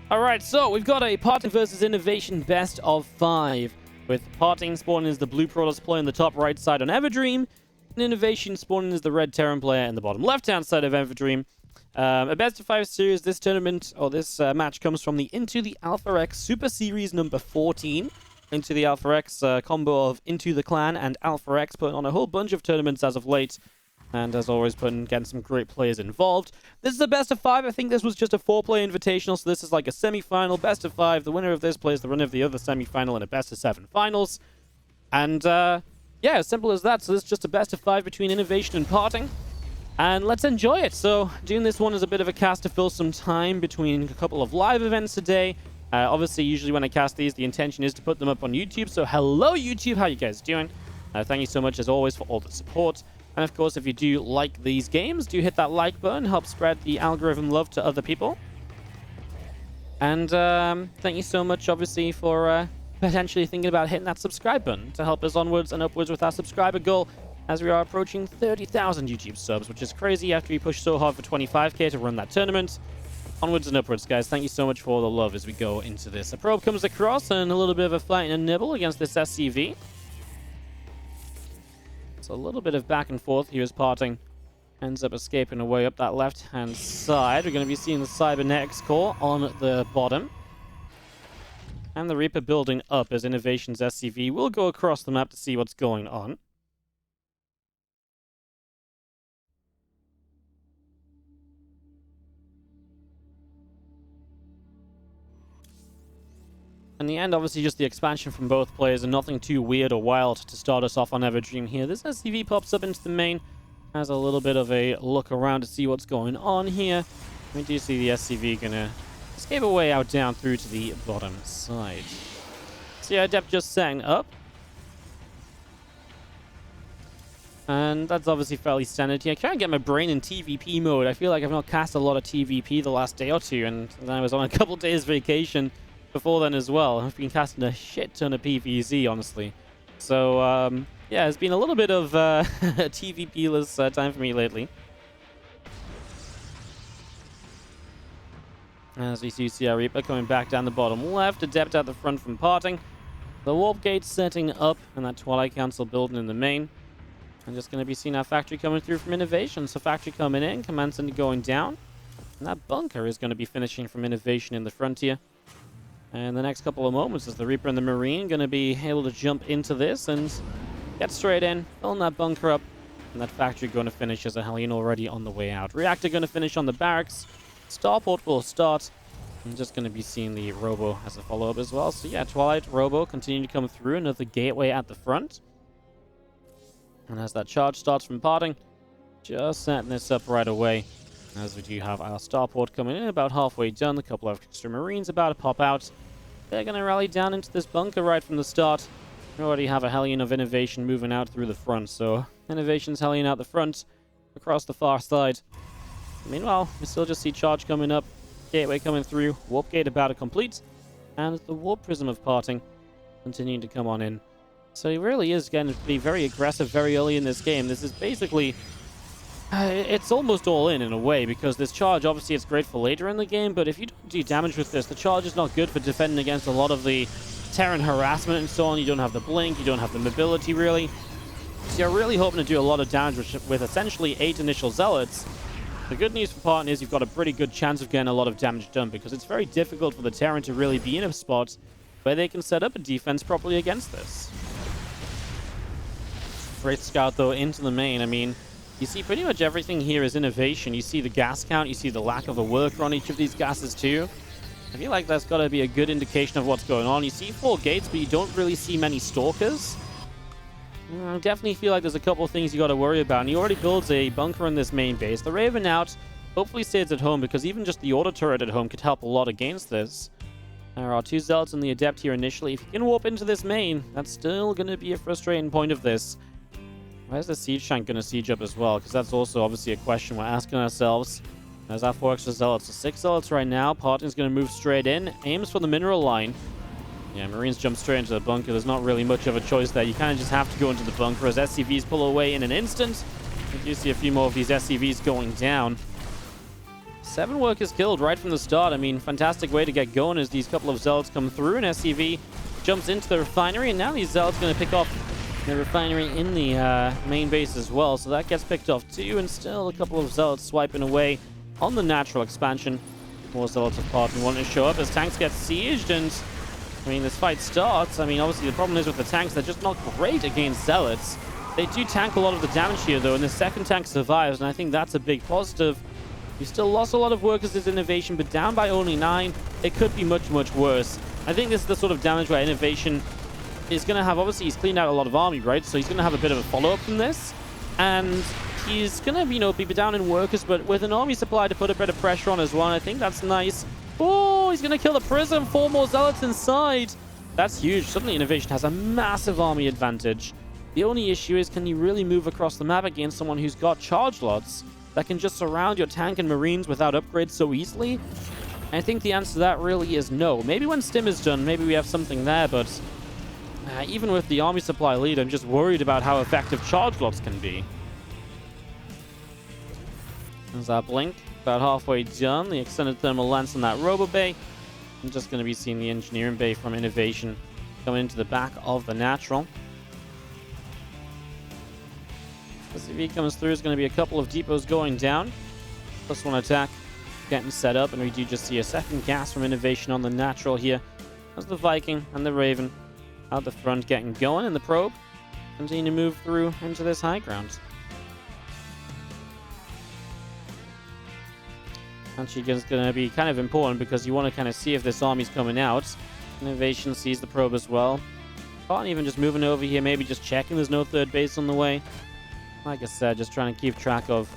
Alright, so we've got a PartinG versus INnoVation best of 5. With PartinG spawning as the blue Protoss player in the top right side on Everdream, and INnoVation spawning as the red Terran player in the bottom left-hand side of Everdream. A best of 5 series. This tournament, or this match, comes from the Into the Alpha X Super Series number 14. Into the Alpha X combo of Into the Clan and Alpha X, putting on a whole bunch of tournaments as of late. And as always, getting some great players involved. This is a best of 5. I think this was just a 4-player invitational, so this is like a semi-final, best of 5. The winner of this plays the winner of the other semi-final in a best of 7 finals. And yeah, as simple as that. So this is just a best of 5 between INnoVation and PartinG. And let's enjoy it. So doing this one is a bit of a cast to fill some time between a couple of live events today. Obviously, usually when I cast these, the intention is to put them up on YouTube. So hello, YouTube. How you guys doing? Thank you so much, as always, for all the support. And of course, if you do like these games, do hit that like button. Help spread the algorithm love to other people. And thank you so much, obviously, for potentially thinking about hitting that subscribe button to help us onwards and upwards with our subscriber goal, as we are approaching 30,000 YouTube subs, which is crazy after we pushed so hard for 25k to run that tournament. Onwards and upwards, guys. Thank you so much for all the love as we go into this. A probe comes across and a little bit of a fight and a nibble against this SCV. So a little bit of back and forth here as PartinG ends up escaping away up that left-hand side. We're going to be seeing the Cybernetics core on the bottom. And the Reaper building up as INnoVation's SCV will go across the map to see what's going on. In the end, obviously, just the expansion from both players and nothing too weird or wild to start us off on Everdream here. This SCV pops up into the main, has a little bit of a look around to see what's going on here. We do see the SCV gonna escape away out down through to the bottom side. So yeah, Adept just setting up. And that's obviously fairly standard here. I can't get my brain in TvP mode. I feel like I've not cast a lot of TvP the last day or two, and then I was on a couple days vacation before then as well. I've been casting a shit ton of PvZ, honestly. So, yeah, it's been a little bit of TvP-less time for me lately. As we see our Reaper coming back down the bottom left, Adept at the front from PartinG. The Warp Gate setting up, and that Twilight Council building in the main. I'm just going to be seeing our factory coming through from INnoVation. So factory coming in, Command Center going down. And that bunker is going to be finishing from INnoVation in the frontier. And the next couple of moments is the Reaper and the Marine going to be able to jump into this and get straight in, filling that bunker up. And that factory going to finish as a Hellion already on the way out. Reactor going to finish on the barracks. Starport will start. I'm just going to be seeing the Robo as a follow-up as well. So yeah, Twilight, Robo continue to come through. Another gateway at the front. And as that charge starts from PartinG, just setting this up right away. As we do have our Starport coming in, about halfway done. A couple of extra Marines about to pop out. They're going to rally down into this bunker right from the start. We already have a Hellion of INnoVation moving out through the front. So INnoVation's Hellion out the front, across the far side. Meanwhile, we still just see charge coming up. Gateway coming through. Warp Gate about to complete. And the Warp Prism of PartinG continuing to come on in. So he really is going to be very aggressive very early in this game. This is basically... it's almost all in a way, because this charge, obviously, it's great for later in the game, but if you don't do damage with this, the charge is not good for defending against a lot of the Terran harassment and so on. You don't have the blink, you don't have the mobility, really. So you're really hoping to do a lot of damage with essentially 8 initial Zealots. The good news for PartinG is you've got a pretty good chance of getting a lot of damage done, because it's very difficult for the Terran to really be in a spot where they can set up a defense properly against this. Great scout, though, into the main. I mean, you see pretty much everything here is INnoVation. You see the gas count, you see the lack of a worker on each of these gases too. I feel like that's got to be a good indication of what's going on. You see 4 gates, but you don't really see many stalkers. I definitely feel like there's a couple of things you got to worry about. And he already builds a bunker in this main base. The Raven out, hopefully stays at home, because even just the auto turret at home could help a lot against this. There are 2 Zealots and the Adept here initially. If you can warp into this main, that's still going to be a frustrating point of this. Where's the Siege Tank going to siege up as well? Because that's also obviously a question we're asking ourselves. There's our 4 extra Zealots. So 6 Zealots right now. PartinG's going to move straight in. Aims for the mineral line. Yeah, Marines jump straight into the bunker. There's not really much of a choice there. You kind of just have to go into the bunker as SCVs pull away in an instant. You do see a few more of these SCVs going down. 7 workers killed right from the start. I mean, fantastic way to get going as these couple of Zealots come through, and SCV jumps into the refinery, and now these Zealots going to pick off the refinery in the main base as well. So that gets picked off too, and still a couple of Zealots swiping away on the natural expansion. More Zealots of PartinG wanting to show up as tanks get sieged, and I mean, this fight starts. I mean, obviously the problem is with the tanks, they're just not great against Zealots. They do tank a lot of the damage here though, and the second tank survives, and I think that's a big positive. You still lost a lot of workers as INnoVation, but down by only 9. It could be much, much worse. I think this is the sort of damage where INnoVation is going to have, obviously he's cleaned out a lot of army, right? So he's going to have a bit of a follow-up from this. And he's going to, you know, be down in workers, but with an army supply to put a bit of pressure on as well. I think that's nice. Oh, he's going to kill the Prism. 4 more Zealots inside. That's huge. Suddenly INnoVation has a massive army advantage. The only issue is, can you really move across the map against someone who's got charge lots that can just surround your tank and marines without upgrades so easily? I think the answer to that really is no. Maybe when Stim is done, maybe we have something there, but even with the army supply lead, I'm just worried about how effective charge lots can be. There's that blink. About halfway done. The extended thermal lance on that robo bay. I'm just going to be seeing the engineering bay from INnoVation coming into the back of the natural. As the V comes through, there's going to be a couple of depots going down. Plus 1 attack getting set up, and we do just see a second gas from INnoVation on the natural here. As the Viking and the Raven out the front getting going, and the probe continue to move through into this high ground. Actually, it's going to be kind of important because you want to kind of see if this army's coming out. INnoVation sees the probe as well. PartinG even just moving over here, maybe just checking there's no third base on the way. Like I said, just trying to keep track of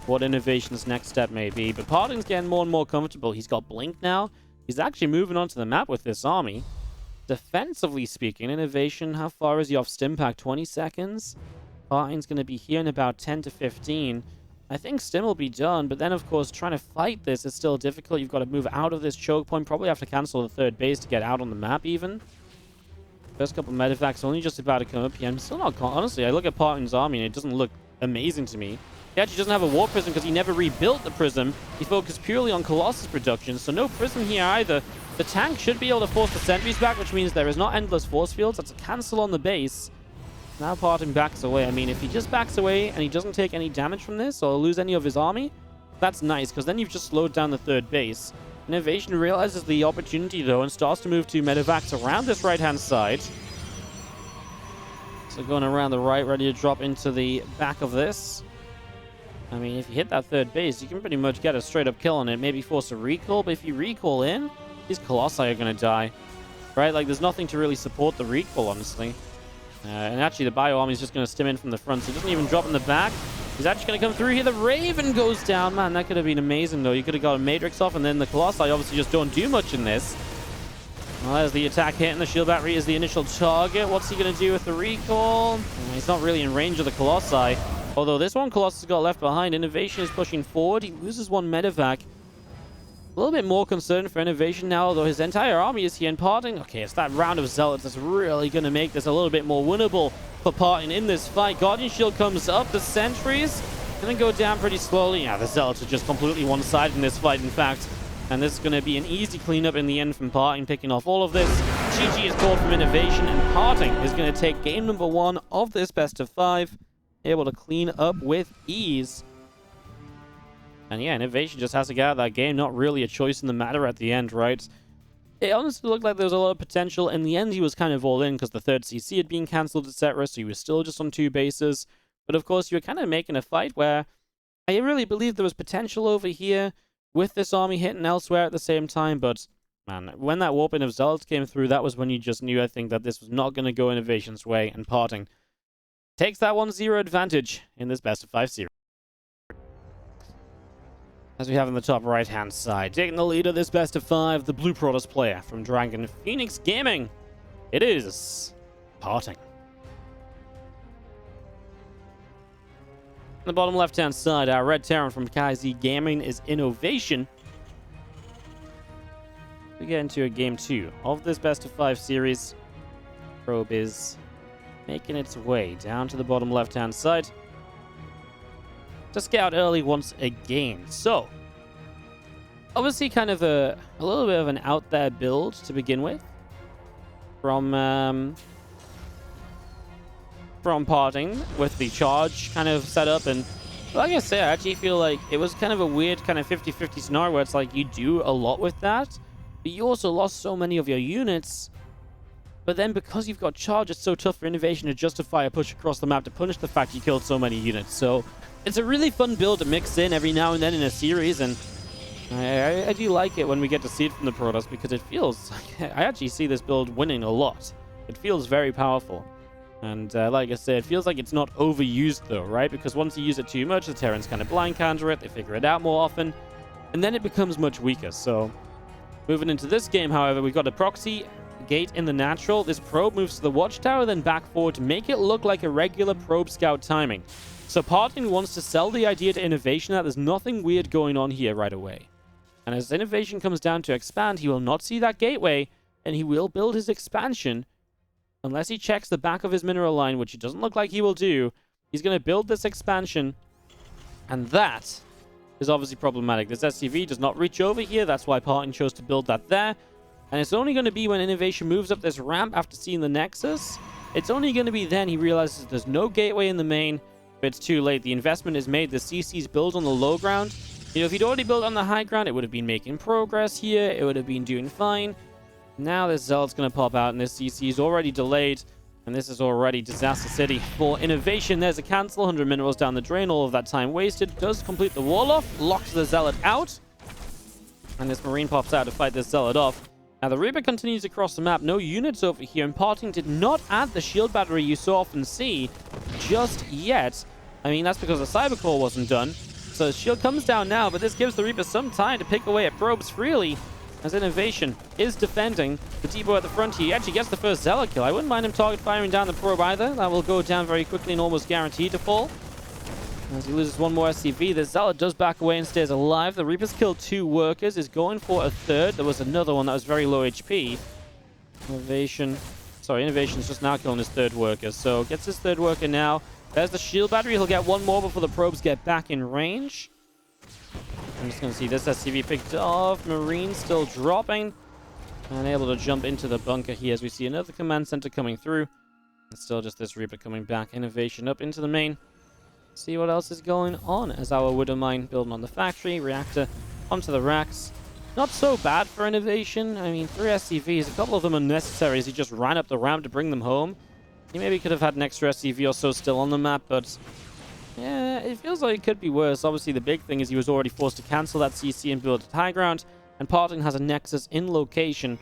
what INnoVation's next step may be. But PartinG's getting more and more comfortable. He's got Blink now. He's actually moving onto the map with this army. Defensively speaking, INnoVation, how far is he off Stimpack? 20 seconds? PartinG's going to be here in about 10 to 15. I think Stim will be done, but then, of course, trying to fight this is still difficult. You've got to move out of this choke point. Probably have to cancel the third base to get out on the map, even. First couple of medevac's only just about to come up here. I'm still not... Honestly, I look at PartinG's army, and it doesn't look amazing to me. He actually doesn't have a War Prism because he never rebuilt the Prism. He focused purely on Colossus production, so no Prism here either. The tank should be able to force the sentries back, which means there is not endless force fields. That's a cancel on the base. Now PartinG backs away. I mean, if he just backs away and he doesn't take any damage from this or lose any of his army, that's nice, because then you've just slowed down the third base. INnoVation realizes the opportunity, though, and starts to move 2 medevacs around this right-hand side. So going around the right, ready to drop into the back of this. I mean, if you hit that third base, you can pretty much get a straight-up kill on it. Maybe force a recall, but if you recall in, these Colossi are going to die. Right? Like, there's nothing to really support the recall, honestly. And actually, the Bio Army is just going to stim in from the front, so he doesn't even drop in the back. He's actually going to come through here. The Raven goes down. Man, that could have been amazing, though. You could have got a Matrix off, and then the Colossi obviously just don't do much in this. Well, there's the attack hit, and the shield battery is the initial target. What's he going to do with the recall? He's not really in range of the Colossi. Although this one Colossus got left behind. INnoVation is pushing forward. He loses 1 medevac. A little bit more concerned for INnoVation now, although his entire army is here in PartinG. Okay, it's that round of Zealots that's really going to make this a little bit more winnable for PartinG in this fight. Guardian Shield comes up. The sentries going to go down pretty slowly. Yeah, the Zealots are just completely one-sided in this fight, in fact. And this is going to be an easy cleanup in the end from PartinG, picking off all of this. GG is called from INnoVation, and PartinG is going to take game number 1 of this best of 5. Able to clean up with ease. And yeah, INnoVation just has to get out of that game. Not really a choice in the matter at the end, right? It honestly looked like there was a lot of potential. In the end, he was kind of all in because the third CC had been cancelled, etc. So he was still just on 2 bases. But of course, you were kind of making a fight where I really believe there was potential over here with this army hitting elsewhere at the same time. But man, when that warping of Zealots came through, that was when you just knew, I think, that this was not going to go INnoVation's way. And PartinG takes that 1-0 advantage in this best of 5 series. As we have on the top right-hand side, taking the lead of this best of 5, the blue Protoss player from Dragon Phoenix Gaming. It is PartinG. On the bottom left-hand side, our red Terran from KZ Gaming is INnoVation. We get into a game 2 of this best of 5 series. Probe is making its way down to the bottom left-hand side to scout early once again. So, obviously kind of a little bit of an out there build to begin with from PartinG with the charge kind of setup. And like I say, I actually feel like it was kind of a weird kind of 50-50 scenario where it's like you do a lot with that, but you also lost so many of your units. But then because you've got charge, it's so tough for INnoVation to justify a push across the map to punish the fact you killed so many units. So it's a really fun build to mix in every now and then in a series, and I do like it when we get to see it from the Protoss, because it feels like I actually see this build winning a lot. It feels very powerful. And like I said, it feels like it's not overused though, right? Because once you use it too much, the Terrans kind of blind counter it, they figure it out more often, and then it becomes much weaker. So moving into this game, however, we've got a proxy gate in the natural. This probe moves to the watchtower, then back forward to make it look like a regular probe scout timing. So PartinG wants to sell the idea to INnoVation that there's nothing weird going on here right away. And as INnoVation comes down to expand, he will not see that gateway, and he will build his expansion. Unless he checks the back of his mineral line, which it doesn't look like he will do, he's going to build this expansion. And that is obviously problematic. This SCV does not reach over here. That's why PartinG chose to build that there. And it's only going to be when INnoVation moves up this ramp after seeing the Nexus. It's only going to be then he realizes there's no gateway in the main. But it's too late. The investment is made. The CC's built on the low ground. You know, if he'd already built on the high ground, it would have been making progress here. It would have been doing fine. Now this Zealot's going to pop out, and this CC is already delayed. And this is already Disaster City for INnoVation. There's a cancel. 100 minerals down the drain. All of that time wasted. Does complete the wall off. Locks the Zealot out. And this Marine pops out to fight this Zealot off. Now the Reaper continues across the map. No units over here. And PartinG did not add the shield battery you so often see just yet. I mean, that's because the Cyber Core wasn't done. So the shield comes down now, but this gives the Reaper some time to pick away at probes freely. As INnoVation is defending the depot at the front here. He actually gets the first Zealot kill. I wouldn't mind him target firing down the probe either. That will go down very quickly and almost guaranteed to fall. As he loses one more SCV, the Zealot does back away and stays alive. The Reaper's killed 2 workers, is going for a third. There was another one that was very low HP. INnoVation's just now killing his 3rd worker. So gets his 3rd worker now. There's the shield battery. He'll get one more before the probes get back in range. I'm just going to see this SCV picked off. Marine still dropping. And able to jump into the bunker here as we see another command center coming through. It's still just this Reaper coming back. INnoVation up into the main. See what else is going on as our Widow Mine building on the factory. Reactor onto the racks. Not so bad for INnoVation. I mean, 3 SCVs. A couple of them unnecessary as he just ran up the ramp to bring them home. He maybe could have had an extra SCV or so still on the map, but yeah, it feels like it could be worse. Obviously, the big thing is he was already forced to cancel that CC and build at high ground, and PartinG has a Nexus in location.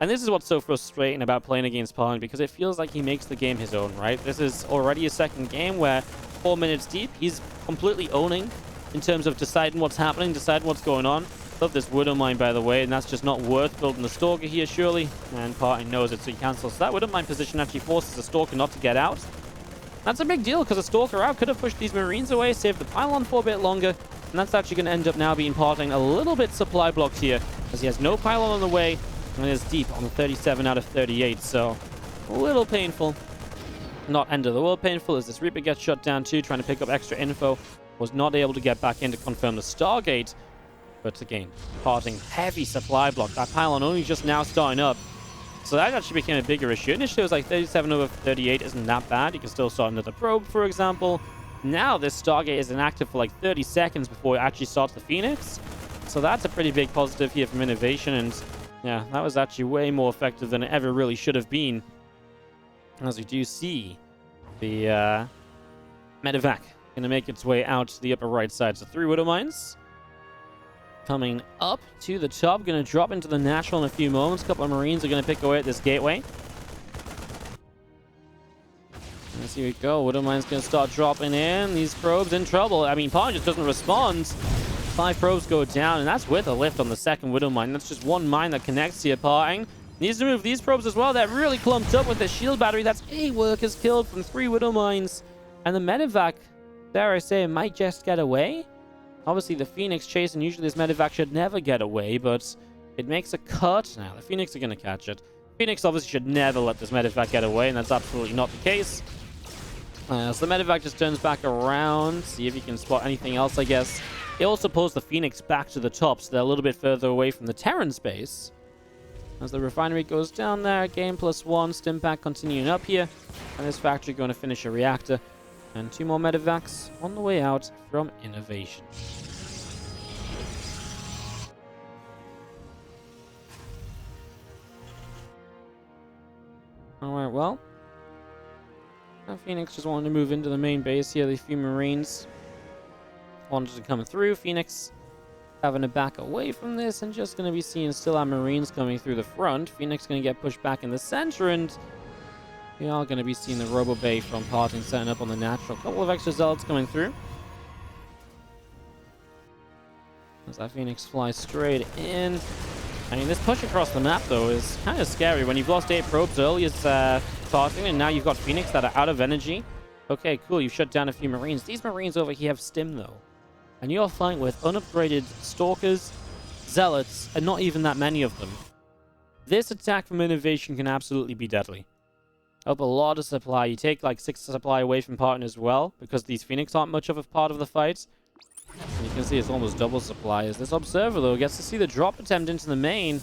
And this is what's so frustrating about playing against PartinG, because it feels like he makes the game his own, right? This is already a 2nd game where 4 minutes deep, he's completely owning in terms of deciding what's happening, deciding what's going on. Love this Widow Mine, by the way, and that's just not worth building the Stalker here, surely. And PartinG knows it, so he cancels. So that Widow Mine position actually forces the Stalker not to get out. That's a big deal, because a Stalker out could have pushed these Marines away, saved the pylon for a bit longer, and that's actually going to end up now being PartinG a little bit supply blocked here, as he has no pylon on the way, and is deep on the 37 out of 38, so a little painful. Not end of the world painful, as this Reaper gets shut down too, trying to pick up extra info. Was not able to get back in to confirm the Stargate, but again, PartinG heavy supply block. That pylon only just now starting up. So that actually became a bigger issue. Initially, it was like 37 over 38 isn't that bad. You can still start another probe, for example. Now, this Stargate is inactive for like 30 seconds before it actually starts the Phoenix. So that's a pretty big positive here from INnoVation. And yeah, that was actually way more effective than it ever really should have been. As we do see the medevac going to make its way out to the upper right side. So 3 Widow Mines coming up to the top. Going to drop into the natural in a few moments. A couple of Marines are going to pick away at this gateway. Let's see, we go. Widow Mine's going to start dropping in. These probes in trouble. I mean, PartinG just doesn't respond. 5 probes go down, and that's with a lift on the 2nd Widow Mine. That's just 1 mine that connects here. PartinG needs to move these probes as well. They're really clumped up with the shield battery. That's 8 workers killed from 3 Widow Mines. And the medevac, dare I say, might just get away. Obviously, the Phoenix chase, and usually this medevac should never get away, but it makes a cut. Now, the Phoenix are going to catch it. Phoenix obviously should never let this medevac get away, and that's absolutely not the case. So the medevac just turns back around, see if he can spot anything else, I guess. It also pulls the Phoenix back to the top, so they're a little bit further away from the Terran space. As the refinery goes down there, game +1, stim pack continuing up here. And this factory going to finish a reactor. And 2 more medevacs on the way out from INnoVation. Alright, well. Phoenix just wanted to move into the main base here. The few Marines wanted to come through. Phoenix having to back away from this and just going to be seeing still our Marines coming through the front. Phoenix going to get pushed back in the center, and we are going to be seeing the Robo Bay from PartinG setting up on the natural. A couple of extra Zealots coming through. As that Phoenix flies straight in. I mean, this push across the map, though, is kind of scary. When you've lost 8 probes early as PartinG, and now you've got Phoenix that are out of energy. Okay, cool, you've shut down a few Marines. These Marines over here have stim, though. And you're fighting with unupgraded Stalkers, Zealots, and not even that many of them. This attack from INnoVation can absolutely be deadly. Up a lot of supply. You take like 6 supply away from PartinG as well, because these Phoenix aren't much of a part of the fight. And you can see it's almost double supply. As this Observer, though, gets to see the drop attempt into the main.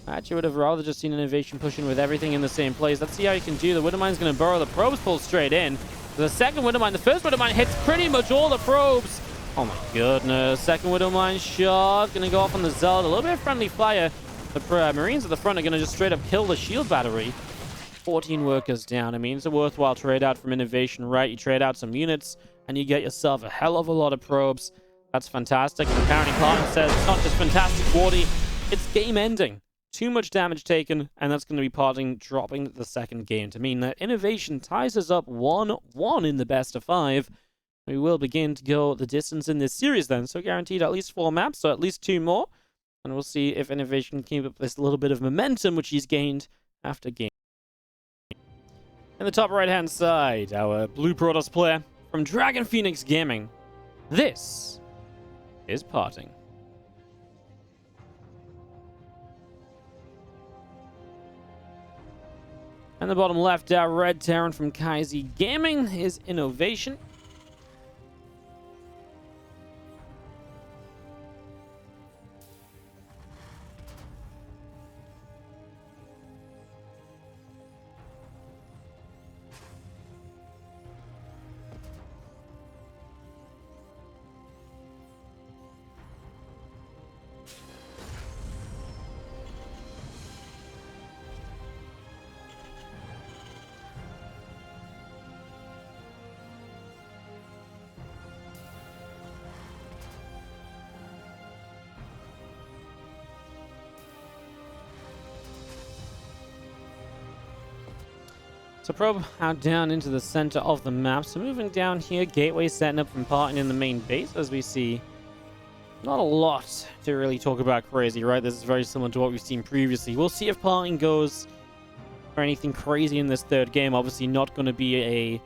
I actually would have rather just seen INnoVation pushing with everything in the same place. Let's see how you can do. The Widowmine's going to burrow. The probes pull straight in. The second Widowmine, the first Widowmine hits pretty much all the probes. Oh my goodness. Second Widowmine shot. Going to go off on the Zealot. A little bit of friendly fire. The Marines at the front are going to just straight up kill the shield battery. 14 workers down. I mean, it's a worthwhile trade out from INnoVation, right? You trade out some units and you get yourself a hell of a lot of probes. That's fantastic. And apparently PartinG says it's not just fantastic, Wardy. It's game ending. Too much damage taken, and that's going to be PartinG dropping the second game to mean that INnoVation ties us up 1-1 in the best of 5. We will begin to go the distance in this series then, so guaranteed at least 4 maps, so at least 2 more. And we'll see if INnoVation can keep up this little bit of momentum which he's gained after game. In the top right-hand side, our blue Protoss player from Dragon Phoenix Gaming. This is PartinG. And the bottom left, our red Terran from Kaizi Gaming is INnoVation. So probe out down into the center of the map. So moving down here, gateway setting up from PartinG in the main base, as we see. Not a lot to really talk about crazy, right? This is very similar to what we've seen previously. We'll see if PartinG goes for anything crazy in this third game. Obviously not going to be a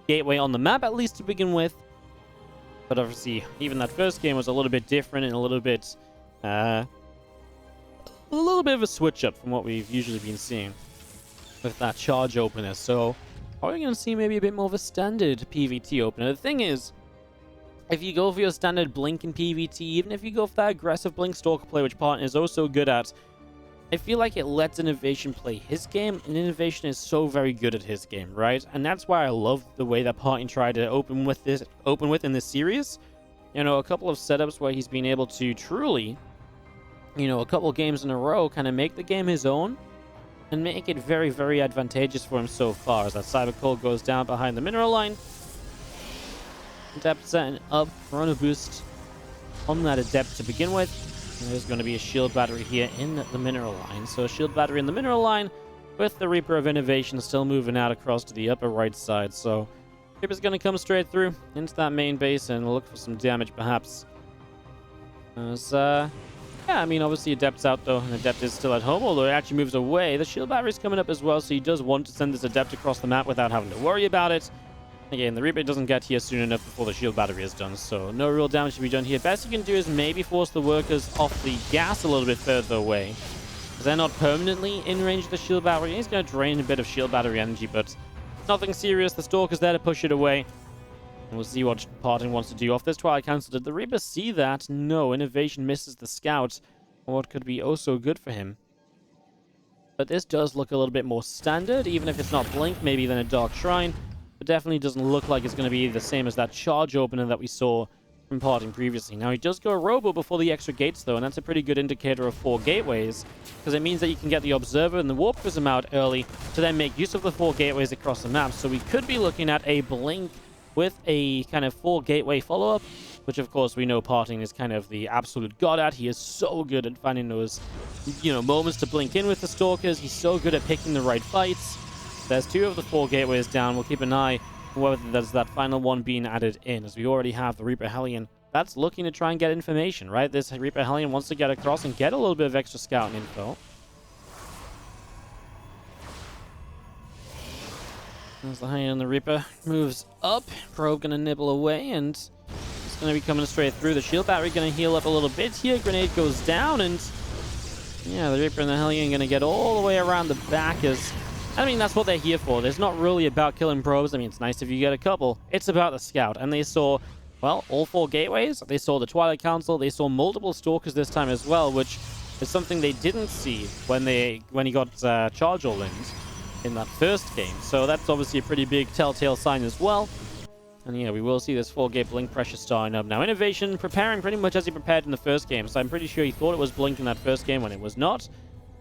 gateway on the map, at least to begin with. But obviously, even that first game was a little bit different and a little bit of a switch up from what we've usually been seeing with that charge opener. So are we going to see maybe a bit more of a standard PvT opener? The thing is, if you go for your standard blink in PvT, even if you go for that aggressive blink stalker play, which PartinG is also good at, I feel like it lets INnoVation play his game, and INnoVation is so very good at his game, right? And that's why I love the way that PartinG tried to open with in this series. You know, a couple of setups where he's been able to truly, you know, a couple games in a row kind of make the game his own and make it very, very advantageous for him so far. As that Cyber Cold goes down behind the mineral line. Adept setting up, Chrono Boost on that Adept to begin with. And there's going to be a shield battery here in the mineral line. So a shield battery in the mineral line with the Reaper of INnoVation still moving out across to the upper right side. So Reaper's going to come straight through into that main base and look for some damage perhaps. As, yeah, I mean, obviously Adept's out though, and Adept is still at home, although it actually moves away. The shield battery's coming up as well, so he does want to send this Adept across the map without having to worry about it. Again, the Reaper doesn't get here soon enough before the shield battery is done, so no real damage to be done here. Best you can do is maybe force the workers off the gas a little bit further away, because they're not permanently in range of the shield battery. He's going to drain a bit of shield battery energy, but nothing serious. The Stalker's there to push it away. And we'll see what PartinG wants to do off this Twilight Council. Did the Reaper see that? No, INnoVation misses the scout. What could be oh so good for him. But this does look a little bit more standard, even if it's not Blink, maybe than a Dark Shrine. But definitely doesn't look like it's going to be the same as that charge opener that we saw from PartinG previously. Now, he does go Robo before the extra gates, though, and that's a pretty good indicator of 4 gateways, because it means that you can get the Observer and the Warp Prism out early to then make use of the 4 gateways across the map. So we could be looking at a Blink with a kind of 4 gateway follow-up, which of course we know PartinG is kind of the absolute god at. He is so good at finding those, moments to blink in with the Stalkers. He's so good at picking the right fights. There's 2 of the 4 gateways down. We'll keep an eye on whether there's that final one being added in, as we already have the Reaper Hellion. That's looking to try and get information, right? This Reaper Hellion wants to get across and get a little bit of extra scouting info. As the Hellion and the Reaper moves up, Probe gonna nibble away, and it's gonna be coming straight through. The shield battery gonna heal up a little bit here. Grenade goes down, and yeah, the Reaper and the Hellion gonna get all the way around the back. As I mean, that's what they're here for. It's not really about killing probes. I mean, it's nice if you get a couple. It's about the scout, and they saw, well, all 4 gateways. They saw the Twilight Council. They saw multiple Stalkers this time as well, which is something they didn't see when he got charge all in that first game. So that's obviously a pretty big telltale sign as well. And yeah, we will see this 4-gate Blink pressure starting up. Now, INnoVation preparing pretty much as he prepared in the first game. So I'm pretty sure he thought it was Blink in that first game when it was not.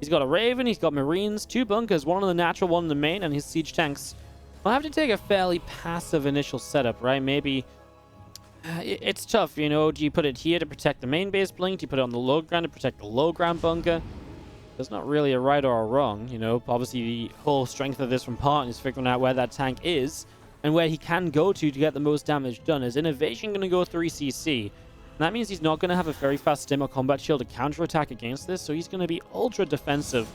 He's got a Raven, he's got Marines, 2 bunkers, 1 on the natural, 1 in the main, and his siege tanks will have to take a fairly passive initial setup, right? Maybe it's tough, do you put it here to protect the main base Blink? Do you put it on the low ground to protect the low ground bunker? There's not really a right or a wrong, Obviously, the whole strength of this from PartinG is figuring out where that tank is and where he can go to get the most damage done. Is INnoVation going to go 3cc? And that means he's not going to have a very fast stim or combat shield to counterattack against this, so he's going to be ultra defensive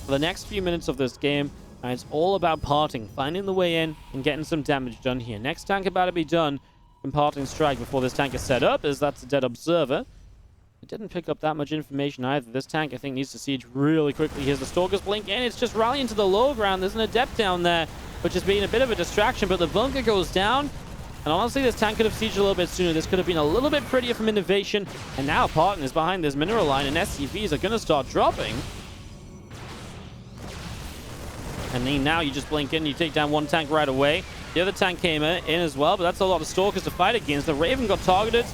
for the next few minutes of this game. And it's all about PartinG finding the way in and getting some damage done here. Next tank about to be done from PartinG strike before this tank is set up, is that's a dead Observer. It didn't pick up that much information either. This tank, I think, needs to siege really quickly. Here's the Stalkers blink in. It's just rallying to the low ground. There's an Adept down there, which has been a bit of a distraction, but the bunker goes down. And honestly, this tank could have sieged a little bit sooner. This could have been a little bit prettier from INnoVation. And now PartinG is behind this mineral line, and SCVs are going to start dropping. And then now you just blink in, you take down 1 tank right away. The other tank came in as well, but that's a lot of Stalkers to fight against. The Raven got targeted.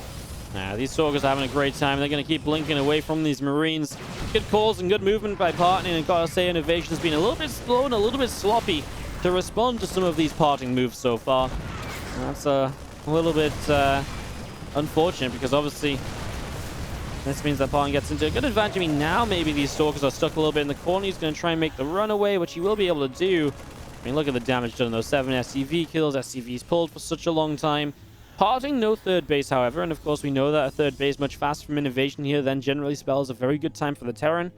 These Stalkers are having a great time. They're going to keep blinking away from these Marines. Good calls and good movement by PartinG, and gotta say, INnoVation has been a little bit slow and a little bit sloppy to respond to some of these PartinG moves so far. That's a little bit unfortunate, because obviously this means that PartinG gets into a good advantage. I mean, now maybe these Stalkers are stuck a little bit in the corner. He's going to try and make the runaway, which he will be able to do. I mean, look at the damage done in those 7 SCV kills. SCVs pulled for such a long time. PartinG, no third base, however, and of course we know that a third base much faster from INnoVation here then generally spells a very good time for the Terran,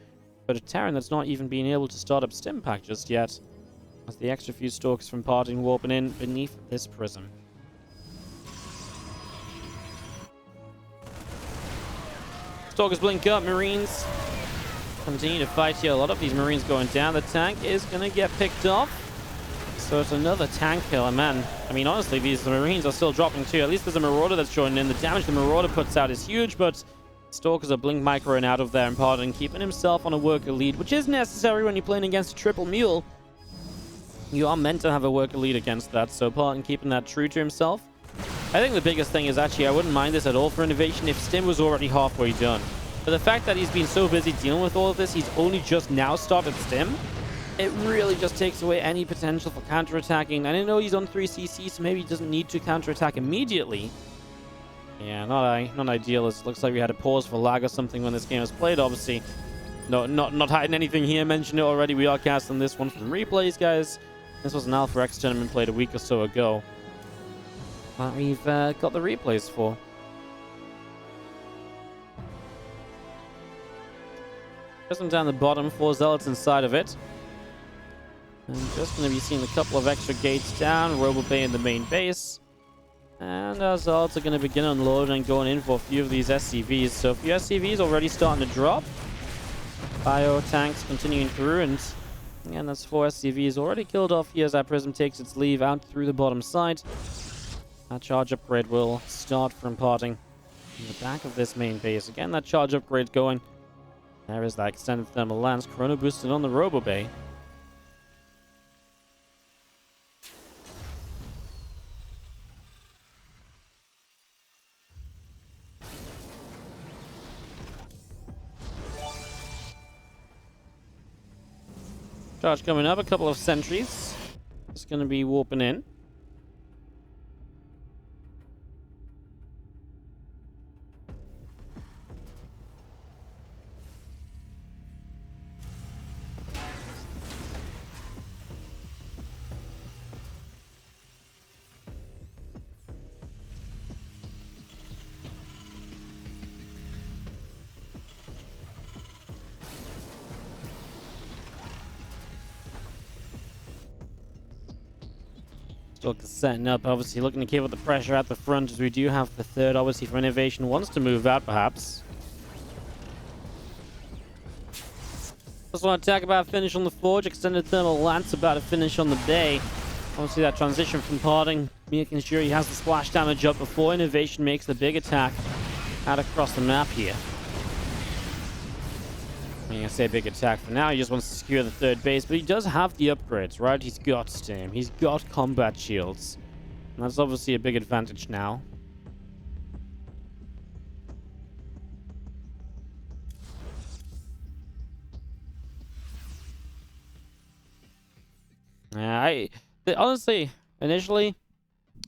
but a Terran that's not even being able to start up Stim Pack just yet, as the extra few Stalkers from PartinG warping in beneath this prism. Stalkers blink up, Marines continue to fight here. A lot of these Marines going down. The tank is going to get picked off. So it's another tank killer, man. I mean, honestly, these Marines are still dropping too. At least there's a Marauder that's joining in. The damage the Marauder puts out is huge, but Stalkers are blink microing out of there, and PartinG keeping himself on a worker lead, which is necessary when you're playing against a triple mule. You are meant to have a worker lead against that, so PartinG keeping that true to himself. I think the biggest thing is actually, I wouldn't mind this at all for INnoVation if Stim was already halfway done. But the fact that he's been so busy dealing with all of this, he's only just now started Stim. It really just takes away any potential for counterattacking. And I know he's on 3cc, so maybe he doesn't need to counterattack immediately. Yeah, not ideal. It looks like we had a pause for lag or something when this game was played, obviously. No, not hiding anything here. Mentioned it already. We are casting this one from replays, guys. This was an Alpha X tournament played a week or so ago. But we've got the replays for. Just down the bottom, 4 Zealots inside of it. And just going to be seeing a couple of extra gates down. Robo Bay in the main base. And our Zealots are going to begin unloading and going in for a few of these SCVs. So a few SCVs already starting to drop. Bio tanks continuing through, and again, that's 4 SCVs already killed off here as that Prism takes its leave out through the bottom side. That charge upgrade will start from Parting in the back of this main base. Again, that charge upgrade going. There is that extended thermal lance. Chrono boosted on the Robo Bay. Charge coming up, a couple of sentries. It's going to be warping in. Still setting up, obviously looking to keep up the pressure at the front as we do have the third, obviously, from INnoVation. Wants to move out, perhaps. Just want to talk about finish on the Forge. Extended thermal lance about to finish on the Bay. Obviously, that transition from Parting, making sure he has the splash damage up before INnoVation makes the big attack out across the map here. I'm going to say big attack for now. He just wants to secure the third base, but he does have the upgrades, right? He's got Stim. He's got combat shields. And that's obviously a big advantage now. Honestly, initially,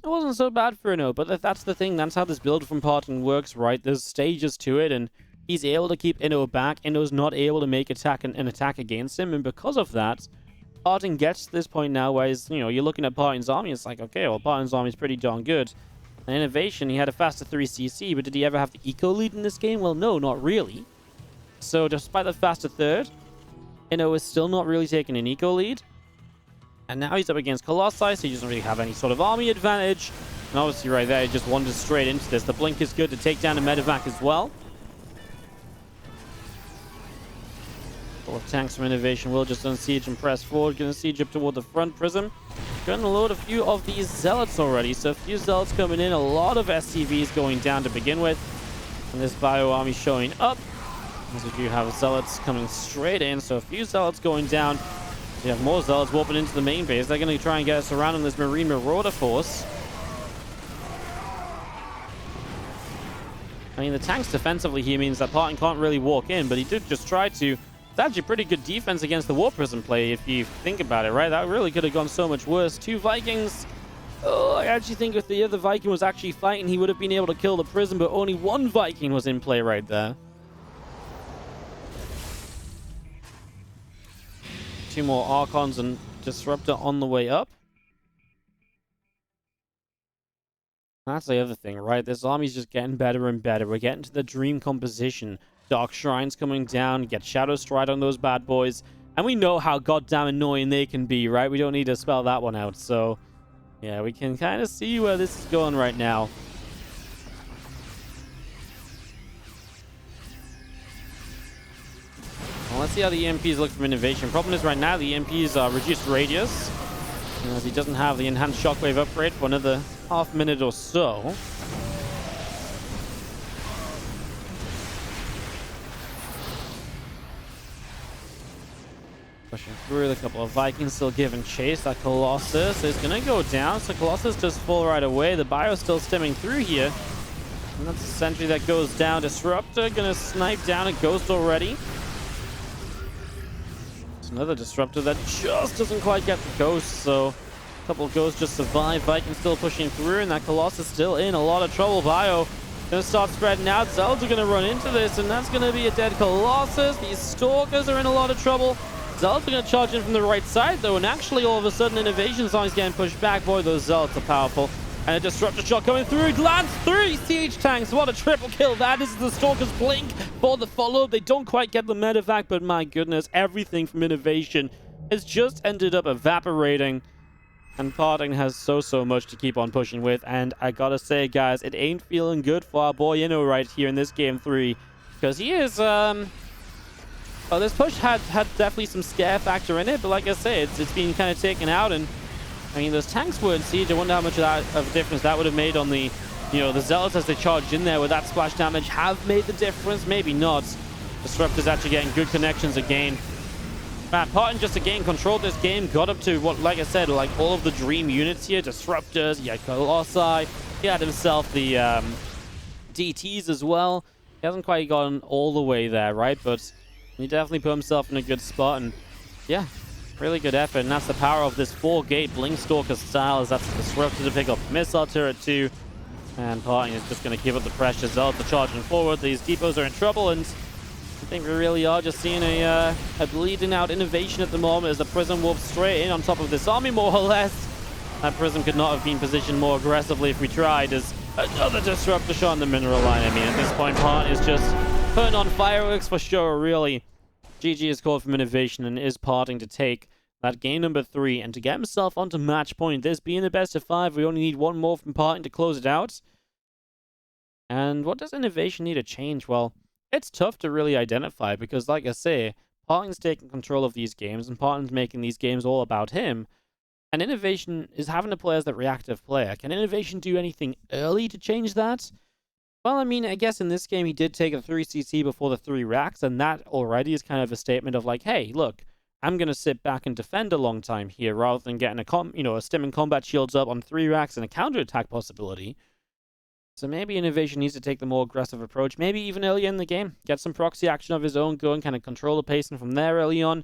it wasn't so bad for Inno, but that's the thing. That's how this build from Parton works, right? There's stages to it, and he's able to keep Inno back. Inno's not able to make an attack against him, and because of that, Parton gets to this point now where he's, you're looking at Parton's army, it's like, okay, well, Parton's army is pretty darn good. And INnoVation, he had a faster 3cc, but did he ever have the eco lead in this game? Well, no, not really. So despite the faster third, Inno is still not really taking an eco lead. And now he's up against Colossi, so he doesn't really have any sort of army advantage. And obviously right there, he just wanders straight into this. The blink is good to take down a medevac as well. Couple of tanks from INnoVation will just unsiege and press forward. Going to siege up toward the front prism. Going to load a few of these zealots already. So a few zealots coming in. A lot of SCVs going down to begin with. And this bio army showing up. As we do have zealots coming straight in. So a few zealots going down. We have more zealots warping into the main base. They're going to try and get us around on this Marine Marauder force. I mean, the tanks defensively here means that Parton can't really walk in, but he did just try to. It's actually pretty good defense against the Warp Prism play, if you think about it, right? That really could have gone so much worse. 2 Vikings. Oh, I actually think if the other Viking was actually fighting, he would have been able to kill the Prism, but only 1 Viking was in play right there. 2 more Archons and Disruptor on the way up. That's the other thing, right? This army's just getting better and better. We're getting to the dream composition. Dark Shrines coming down, get Shadow Stride on those bad boys. And we know how goddamn annoying they can be, right? We don't need to spell that one out. So, yeah, we can kind of see where this is going right now. Well, let's see how the EMPs look from INnoVation. Problem is right now the EMPs are reduced radius, as he doesn't have the enhanced shockwave upgrade for another half minute or so. Pushing through, a couple of Vikings still giving chase. That Colossus is going to go down, so Colossus does fall right away. The Bio's still stemming through here. And that's a sentry that goes down. Disruptor going to snipe down a Ghost already. Another Disruptor that just doesn't quite get the Ghost, so a couple of Ghosts just survive. Vikings still pushing through, and that Colossus still in a lot of trouble. Bio gonna start spreading out. Zelda are gonna run into this, and that's gonna be a dead Colossus. These Stalkers are in a lot of trouble. Zelda gonna charge in from the right side, though, and actually all of a sudden INnoVation is getting pushed back. Boy, those Zealots are powerful. And a Disruptor shot coming through. Lands 3 siege tanks. What a triple kill. That is the Stalker's blink for the follow. They don't quite get the medevac, but my goodness, everything from INnoVation has just ended up evaporating. And Parting has so much to keep on pushing with. And I gotta say, guys, it ain't feeling good for our boy Inno right here in this game 3. Because he is, oh, this push had definitely some scare factor in it. But like I say, it's been kind of taken out, and I mean, those tanks were in siege. I wonder how much of a difference that would have made on the, the Zealots as they charged in there with that splash damage have made the difference. Maybe not. Disruptor's actually getting good connections again. Man, PartinG just again controlled this game, got up to what, like I said, like all of the dream units here. Disruptors, he had Colossi, he had himself the DTs as well. He hasn't quite gotten all the way there, right? But he definitely put himself in a good spot, and yeah, really good effort. And that's the power of this 4-gate Blinkstalker style, as that's the Disruptor to pick up Missile Turret too. And PartinG is just going to keep up the pressure. Zealots are charging forward. These depots are in trouble, and I think we really are just seeing a bleeding out INnoVation at the moment as the Prism wolf straight in on top of this army, more or less. That Prism could not have been positioned more aggressively if we tried, as another Disruptor shot on the mineral line. I mean, at this point, PartinG is just putting on fireworks for sure, really. GG is called from INnoVation, and is PartinG to take that game number 3 and to get himself onto match point. This being the best of 5, we only need one more from PartinG to close it out. And what does INnoVation need to change? Well, it's tough to really identify because, like I say, PartinG's taking control of these games, and PartinG's making these games all about him. And INnoVation is having to play as that reactive player. Can INnoVation do anything early to change that? Well, I mean, I guess in this game he did take a 3CC before the 3 racks, and that already is kind of a statement of like, hey, look, I'm going to sit back and defend a long time here rather than getting a stim and combat shields up on 3 racks and a counterattack possibility. So maybe INnoVation needs to take the more aggressive approach, maybe even early in the game. Get some proxy action of his own going, kind of control the pacing from there early on.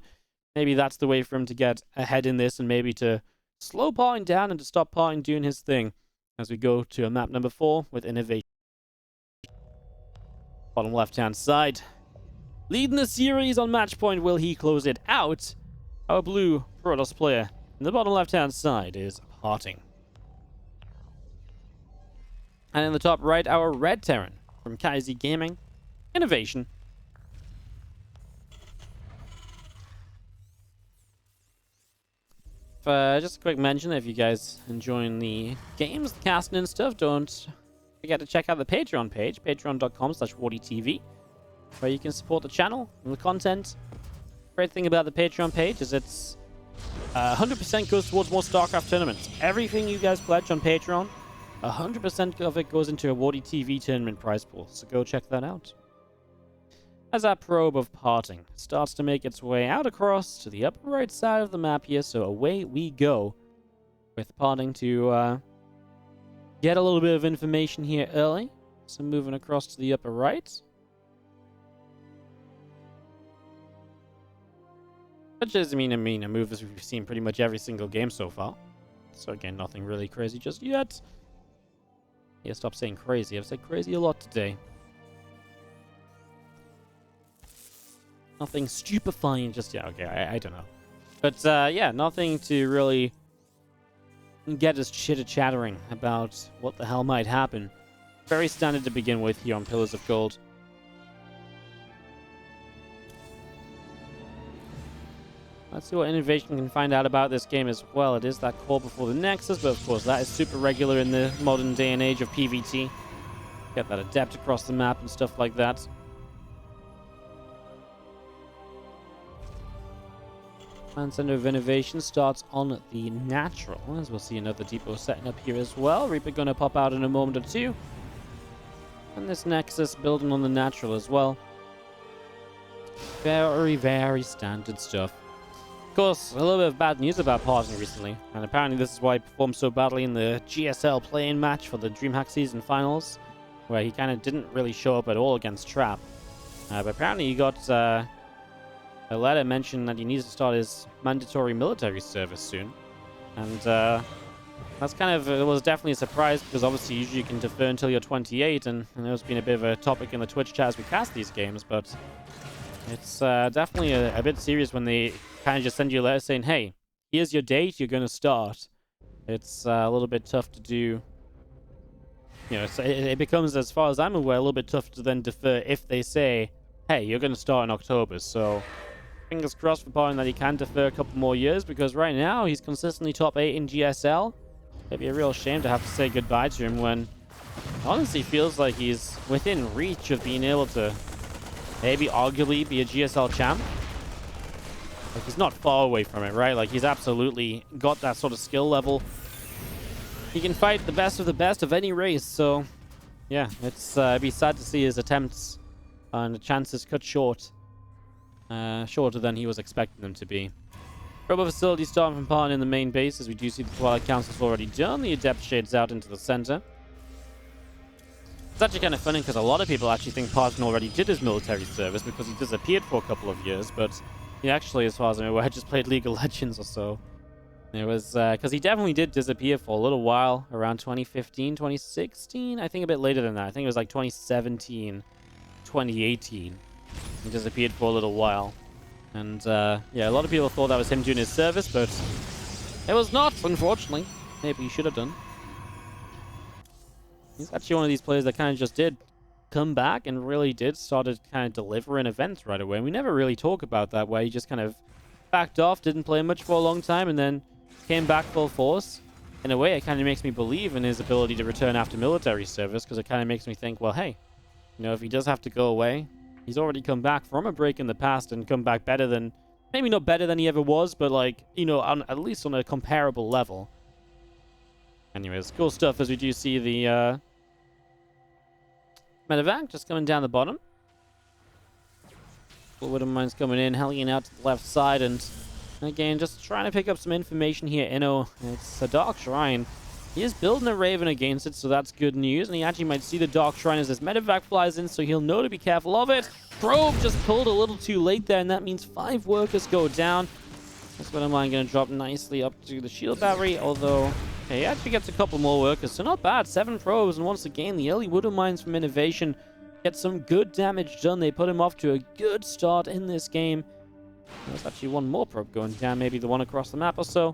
Maybe that's the way for him to get ahead in this, and maybe to slow PartinG down and to stop PartinG doing his thing as we go to a map number 4 with INnoVation. Bottom left-hand side. Leading the series on match point, will he close it out? Our blue Protoss player in the bottom left-hand side is PartinG. And in the top right, our red Terran from KZ Gaming, INnoVation. Just a quick mention, if you guys enjoying the games, the casting and stuff, don't forget to check out the Patreon page, patreon.com/WardiTV, where you can support the channel and the content. Great thing about the Patreon page is it's 100% goes towards more StarCraft tournaments. Everything you guys pledge on Patreon, 100% of it goes into a WardiTV tournament prize pool, so go check that out. As our probe of PartinG starts to make its way out across to the upper right side of the map here, so away we go with PartinG to get a little bit of information here early. So moving across to the upper right. Which is, I mean, a move that we've seen pretty much every single game so far. So again, nothing really crazy just yet. Yeah, stop saying crazy. I've said crazy a lot today. Nothing stupefying just yet. Okay, I don't know. But yeah, nothing to really get us chitter-chattering about what the hell might happen. Very standard to begin with here on Pillars of Gold. Let's see what INnoVation can find out about this game as well. It is that core before the Nexus, but of course that is super regular in the modern day and age of PvT. Get that adept across the map and stuff like that. Command Center of INnoVation starts on the natural, as we'll see another depot setting up here as well. Reaper gonna pop out in a moment or two. And this Nexus building on the natural as well. Very, very standard stuff. Of course, a little bit of bad news about PartinG recently, and apparently this is why he performed so badly in the GSL play-in match for the DreamHack Season Finals, where he kind of didn't really show up at all against Trap. But apparently he got a letter mentioned that he needs to start his mandatory military service soon. And that's kind of, it was definitely a surprise, because obviously usually you can defer until you're 28, and there's been a bit of a topic in the Twitch chat as we cast these games, but it's definitely a bit serious when they kind of just send you a letter saying, hey, here's your date, you're going to start. It's a little bit tough to do. You know, it becomes, as far as I'm aware, a little bit tough to then defer if they say, hey, you're going to start in October. So fingers crossed for PartinG that he can defer a couple more years, because right now he's consistently top 8 in GSL. It'd be a real shame to have to say goodbye to him when it honestly feels like he's within reach of being able to maybe arguably be a GSL champ. Like, he's not far away from it, right? Like, he's absolutely got that sort of skill level. He can fight the best of any race, so yeah, it'd be sad to see his attempts and the chances cut short. Shorter than he was expecting them to be. Probe facility starting from PartinG in the main base, as we do see the Twilight Council's already done. The Adept shades out into the center. It's actually kind of funny because a lot of people actually think PartinG already did his military service because he disappeared for a couple of years, but he actually, as far as I'm aware, just played League of Legends or so. It was because he definitely did disappear for a little while, around 2015, 2016. I think a bit later than that. I think it was like 2017, 2018. He disappeared for a little while. And yeah, a lot of people thought that was him doing his service, but it was not, unfortunately. Maybe he should have done. He's actually one of these players that kind of just did come back and really did start to kind of deliver an event right away. And we never really talk about that, where he just kind of backed off, didn't play much for a long time, and then came back full force. In a way, it kind of makes me believe in his ability to return after military service, because it kind of makes me think, well, hey, you know, if he does have to go away, he's already come back from a break in the past and come back better than, maybe not better than he ever was, but like, you know, at least on a comparable level. Anyways, cool stuff as we do see the medevac just coming down the bottom. Widow Mine's coming in, helling out to the left side, and again, just trying to pick up some information here. Inno, it's a Dark Shrine. He is building a Raven against it, so that's good news. And he actually might see the Dark Shrine as this medevac flies in, so he'll know to be careful of it. Probe just pulled a little too late there, and that means 5 workers go down. This Widow Mine going to drop nicely up to the shield battery, although okay, he actually gets a couple more workers, so not bad. 7 probes, and once again, the early Widow Mines from INnoVation get some good damage done. They put him off to a good start in this game. There's actually one more probe going down, maybe the one across the map or so.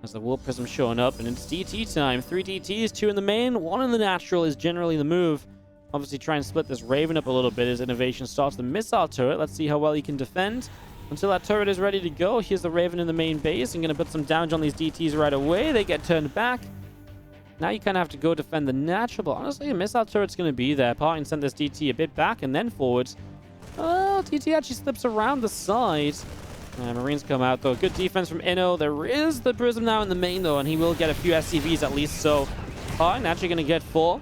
As the Warp Prism showing up, and it's DT time. 3 DTs, 2 in the main, 1 in the natural is generally the move. Obviously try and split this Raven up a little bit as INnoVation starts the missile turret. Let's see how well he can defend. Until that turret is ready to go, here's the Raven in the main base. I'm going to put some damage on these DTs right away. They get turned back. Now you kind of have to go defend the natural, but honestly, a missile turret's going to be there. PartinG sent this DT a bit back and then forwards. Oh, DT actually slips around the side. Marines come out, though. Good defense from Inno. There is the Prism now in the main, though, and he will get a few SCVs at least, so PartinG actually going to get 4.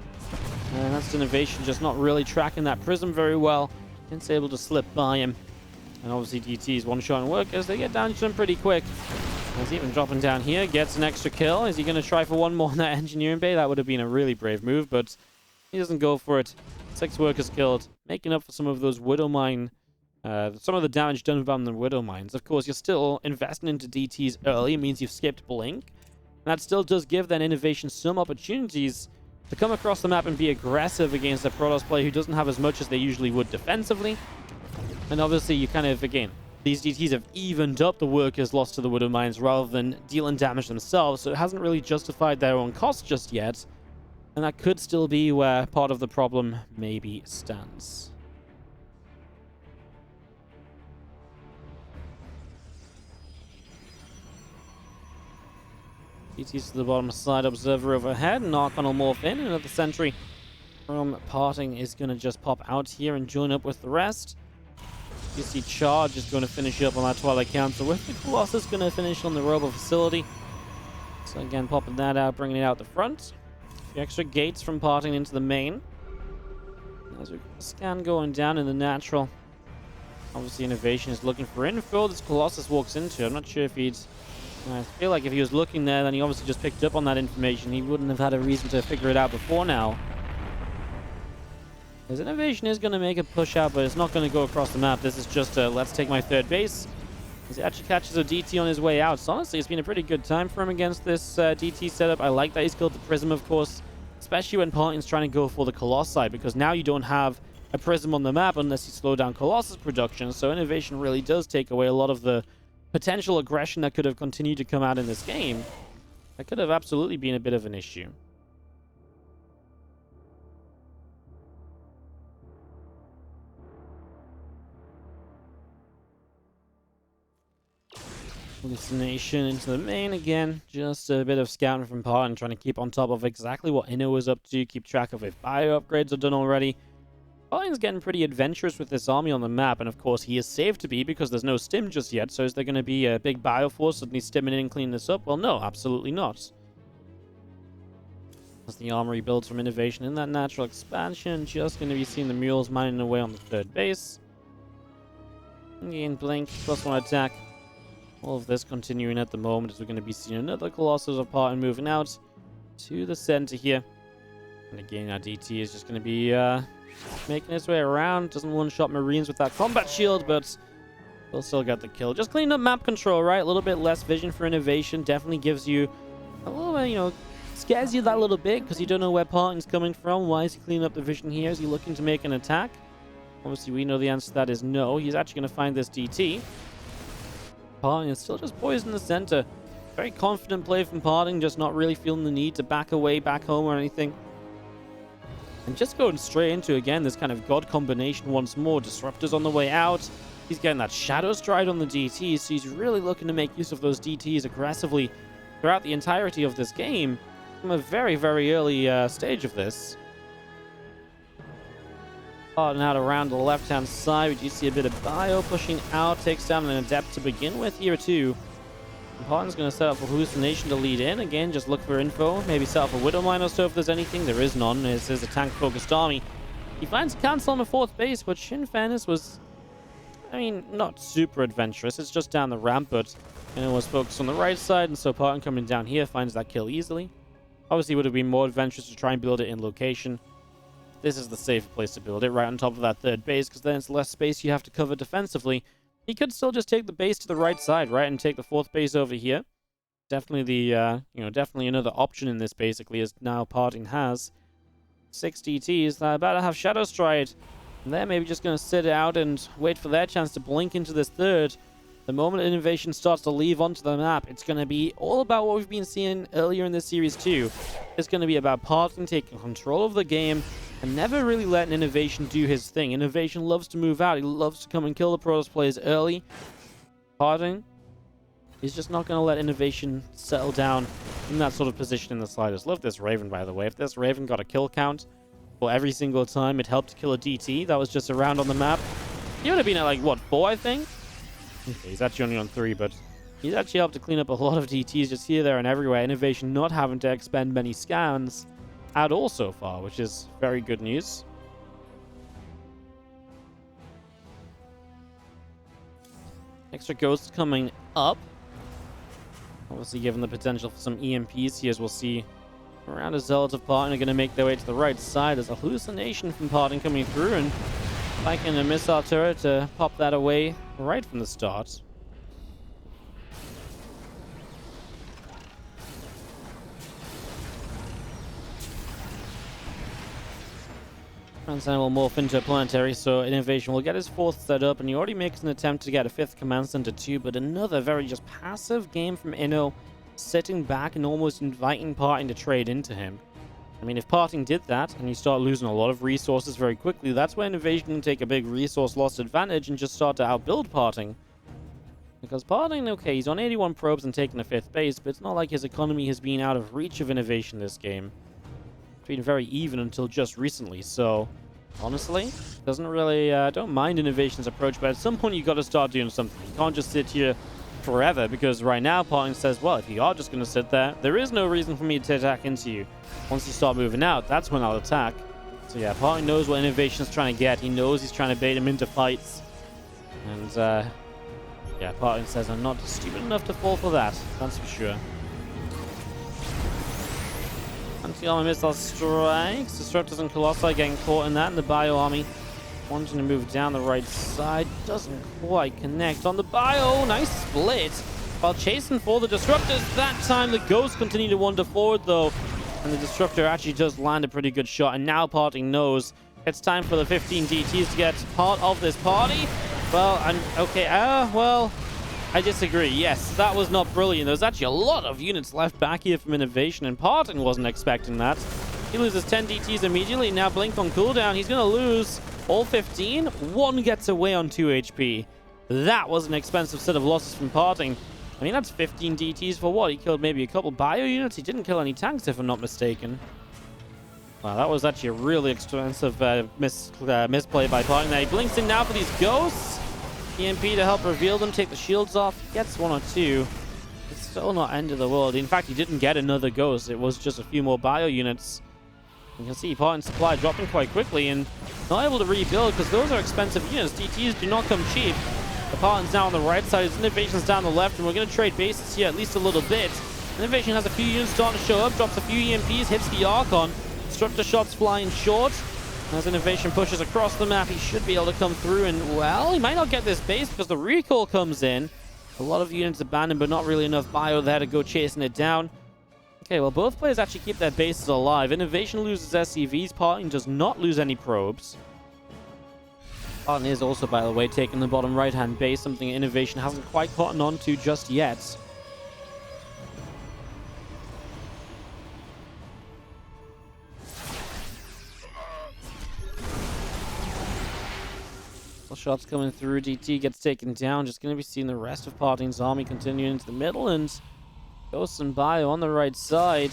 And that's INnoVation just not really tracking that Prism very well. It's able to slip by him. And obviously DT's one-shot workers, they get down to him pretty quick. He's even dropping down here, gets an extra kill. Is he going to try for one more in that engineering bay? That would have been a really brave move, but he doesn't go for it. 6 workers killed, making up for some of those Widow Mine, some of the damage done from the Widow Mines. Of course, you're still investing into DTs early. It means you've skipped Blink. And that still does give that INnoVation some opportunities to come across the map and be aggressive against a Protoss player who doesn't have as much as they usually would defensively. And obviously, you kind of, again, these DTs have evened up the workers lost to the Widow Mines rather than dealing damage themselves, so it hasn't really justified their own cost just yet. And that could still be where part of the problem maybe stands. DTs to the bottom side, observer overhead, Narcon will morph in, another sentry from PartinG is going to just pop out here and join up with the rest. You see Charge is going to finish up on that Twilight Council, with the Colossus going to finish on the Robo Facility. So again, popping that out, bringing it out the front. The extra gates from PartinG into the main. As we scan going down in the natural. Obviously INnoVation is looking for info. This Colossus walks into. I'm not sure if he'd... I feel like if he was looking there, then he obviously just picked up on that information. He wouldn't have had a reason to figure it out before now. Because INnoVation is going to make a push out, but it's not going to go across the map. This is just a let's take my 3rd base. As he actually catches a DT on his way out. So honestly, it's been a pretty good time for him against this DT setup. I like that he's killed the Prism, of course. Especially when PartinG's trying to go for the Colossi, because now you don't have a Prism on the map unless you slow down Colossus production. So INnoVation really does take away a lot of the potential aggression that could have continued to come out in this game. That could have absolutely been a bit of an issue. Hallucination into the main again. Just a bit of scouting from PartinG, trying to keep on top of exactly what Inno is up to, keep track of if bio upgrades are done already. PartinG's getting pretty adventurous with this army on the map, and of course he is safe to be because there's no stim just yet, so is there going to be a big bioforce suddenly stimming in and cleaning this up? Well, no, absolutely not. As the armory builds from INnoVation in that natural expansion, just going to be seeing the mules mining away on the third base. Again, blink, +1 attack. All of this continuing at the moment as we're going to be seeing another Colossus of PartinG moving out to the center here. And again, our DT is just going to be making its way around. Doesn't one-shot Marines with that combat shield, but we'll still get the kill. Just clean up map control, right? A little bit less vision for INnoVation. Definitely gives you a little bit, you know, scares you that little bit because you don't know where PartinG's coming from. Why is he cleaning up the vision here? Is he looking to make an attack? Obviously, we know the answer to that is no. He's actually going to find this DT. PartinG is still just poised in the center. Very confident play from PartinG, just not really feeling the need to back away, back home or anything. And just going straight into, again, this kind of god combination once more. Disruptors on the way out. He's getting that Shadow Stride on the DTs, so he's really looking to make use of those DTs aggressively throughout the entirety of this game from a very, very early stage of this. Starting out around the left-hand side, we do see a bit of bio pushing out, takes down an Adept to begin with here too. PartinG's going to set up a Hallucination to lead in. Again, just look for info. Maybe set up a Widowmine or so if there's anything. There is none. This is a tank-focused army. He finds a cancel on the fourth base, which in fairness was, I mean, not super adventurous. It's just down the ramp, but it was focused on the right side, and so PartinG coming down here finds that kill easily. Obviously, it would have been more adventurous to try and build it in location. This is the safer place to build it, right on top of that third base, because then it's less space you have to cover defensively. He could still just take the base to the right side, right, and take the fourth base over here. Definitely the, definitely another option in this, basically, as now PartinG has 6 DTs that are about to have Shadow Stride. And they're maybe just going to sit out and wait for their chance to blink into this third. The moment INnoVation starts to leave onto the map, it's going to be all about what we've been seeing earlier in this series too. It's going to be about PartinG taking control of the game and never really letting INnoVation do his thing. INnoVation loves to move out. He loves to come and kill the Protoss players early. PartinG is just not going to let INnoVation settle down in that sort of position in the slightest. Love this Raven, by the way. If this Raven got a kill count for every single time it helped to kill a DT that was just around on the map, he would have been at, like, what, 4, I think? Okay, he's actually only on 3, but he's actually helped to clean up a lot of DTs just here, there, and everywhere. INnoVation not having to expend many scans at all so far, which is very good news. Extra ghosts coming up. Obviously, given the potential for some EMPs here, as we'll see around a Zealot of PartinG are going to make their way to the right side. There's a Hallucination from PartinG coming through, and liking a missile turret to pop that away right from the start. Command will morph into a planetary, so INnoVation will get his fourth set up, and he already makes an attempt to get a fifth command center too, but another very just passive game from Inno, sitting back and almost inviting PartinG to trade into him. I mean, if PartinG did that, and you start losing a lot of resources very quickly, that's where INnoVation can take a big resource loss advantage and just start to outbuild PartinG. Because PartinG, okay, he's on 81 probes and taking a fifth base, but it's not like his economy has been out of reach of INnoVation this game. It's been very even until just recently, so honestly, doesn't really, don't mind INnoVation's approach, but at some point you got to start doing something. You can't just sit here forever, because right now PartinG says, well, if you are just going to sit there is no reason for me to attack into you. Once you start moving out, that's when I'll attack. So yeah, PartinG knows what INnoVation's trying to get. He knows he's trying to bait him into fights. And yeah, PartinG says, I'm not stupid enough to fall for that, that's for sure. Anti-armor missile strikes. Disruptors and Colossi getting caught in that, and the Bio army wanting to move down the right side. Doesn't quite connect on the Bio. Nice split. While chasing for the Disruptors, that time the Ghosts continue to wander forward though. And the Disruptor actually does land a pretty good shot. And now PartinG knows it's time for the 15 DTs to get part of this party. Well, okay, well, I disagree. Yes, that was not brilliant. There's actually a lot of units left back here from INnoVation, and PartinG wasn't expecting that. He loses 10 DTs immediately. Now Blink on cooldown. He's going to lose all 15. One gets away on 2 HP. That was an expensive set of losses from PartinG. I mean, that's 15 DTs for what? He killed maybe a couple bio units. He didn't kill any tanks, if I'm not mistaken. Wow, that was actually a really expensive misplay by PartinG there. He blinks in now for these ghosts. EMP to help reveal them, take the shields off. He gets one or two. It's still not end of the world. In fact, he didn't get another ghost. It was just a few more bio units. You can see PartinG's supply dropping quite quickly and not able to rebuild because those are expensive units. DTs do not come cheap. The PartinG's now on the right side. His INnoVation's down the left, and we're going to trade bases here at least a little bit. INnoVation has a few units starting to show up, drops a few EMPs, hits the Archon. Disruptor shots flying short. As INnoVation pushes across the map, he should be able to come through, and, well, he might not get this base because the recall comes in. A lot of units abandoned, but not really enough bio there to go chasing it down. Okay, well, both players actually keep their bases alive. INnoVation loses SCVs. PartinG does not lose any probes. PartinG is also, by the way, taking the bottom right-hand base, something INnoVation hasn't quite caught on to just yet. Shots coming through. DT gets taken down. Just going to be seeing the rest of PartinG's army continuing into the middle, and Ghost and Bio on the right side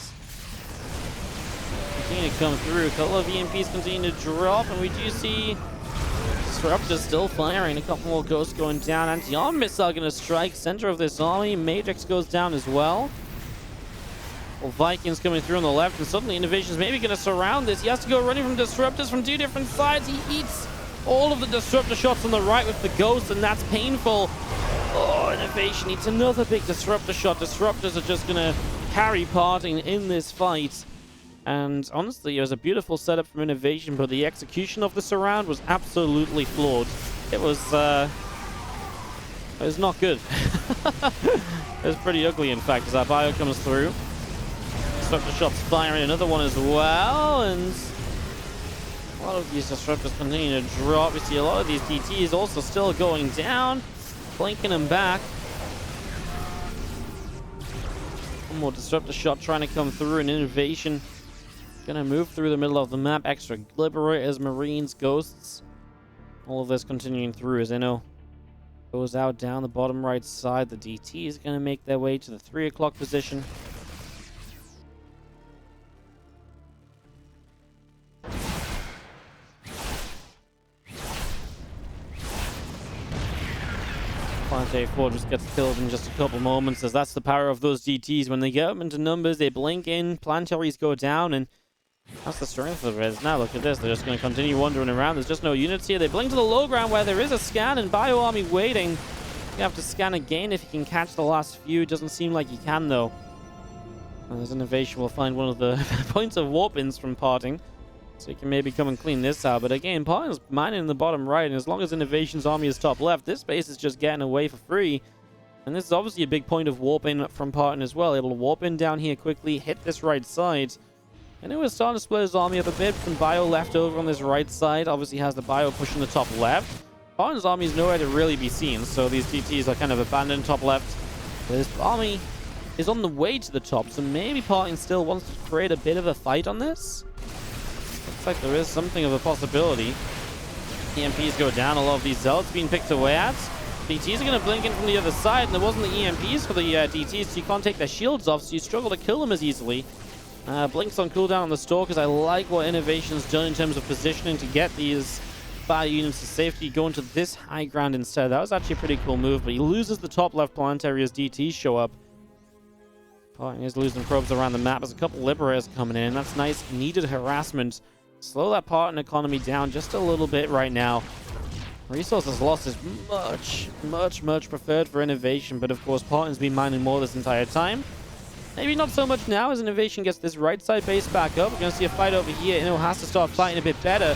continue to come through. A couple of EMPs continue to drop, and we do see Disruptor still firing. A couple more Ghosts going down. Anti-arm missile going to strike center of this army. Matrix goes down as well. Well, Vikings coming through on the left, and suddenly INnoVation's maybe going to surround this. He has to go running from Disruptors from two different sides. He eats all of the Disruptor shots on the right with the Ghost, and that's painful. Oh, INnoVation needs another big Disruptor shot. Disruptors are just going to carry PartinG in this fight. And honestly, it was a beautiful setup from INnoVation, but the execution of the surround was absolutely flawed. It was not good. It was pretty ugly, in fact, as our bio comes through. Disruptor shots firing another one as well, and a lot of these Disruptors continue to drop. We see a lot of these DTs also still going down, blinking them back. One more Disruptor shot trying to come through, and INnoVation gonna move through the middle of the map. Extra Liberators, Marines, Ghosts. All of this continuing through as Inno goes out down the bottom right side. The DT is gonna make their way to the 3 o'clock position. Planetary Fortress gets killed in just a couple moments, as that's the power of those DTs. When they get up into numbers, they blink in, planetaries go down, and that's the strength of it. Now look at this, they're just going to continue wandering around. There's just no units here. They blink to the low ground where there is a scan, and Bio Army waiting. You have to scan again if you can catch the last few. It doesn't seem like you can, though. And as INnoVation will find one of the points of warp-ins from PartinG, so you can maybe come and clean this out. But again, PartinG's mining in the bottom right, and as long as INnoVation's army is top left, this base is just getting away for free. And this is obviously a big point of warp in from PartinG as well. Able to warp in down here quickly, hit this right side. And it was starting to split his army up a bit. Some bio left over on this right side. Obviously has the bio pushing the top left. PartinG's army is nowhere to really be seen, so these DTs are kind of abandoned top left. But his army is on the way to the top, so maybe PartinG still wants to create a bit of a fight on this. Looks like there is something of a possibility. EMPs go down. A lot of these Zealots being picked away at. DTs are going to blink in from the other side, and there wasn't the EMPs for the DTs, so you can't take their shields off, so you struggle to kill them as easily. Blinks on cooldown on the Stalkers. I like what INnoVation's done in terms of positioning to get these fire units to safety, going to this high ground instead. That was actually a pretty cool move, but he loses the top left planetary as DTs show up. PartinG is losing probes around the map. There's a couple Liberators coming in. That's nice, needed harassment. Slow that PartinG economy down just a little bit right now. Resources lost is much preferred for INnoVation, but of course PartinG's been mining more this entire time. Maybe not so much now as INnoVation gets this right side base back up. We're going to see a fight over here. Inno has to start fighting a bit better.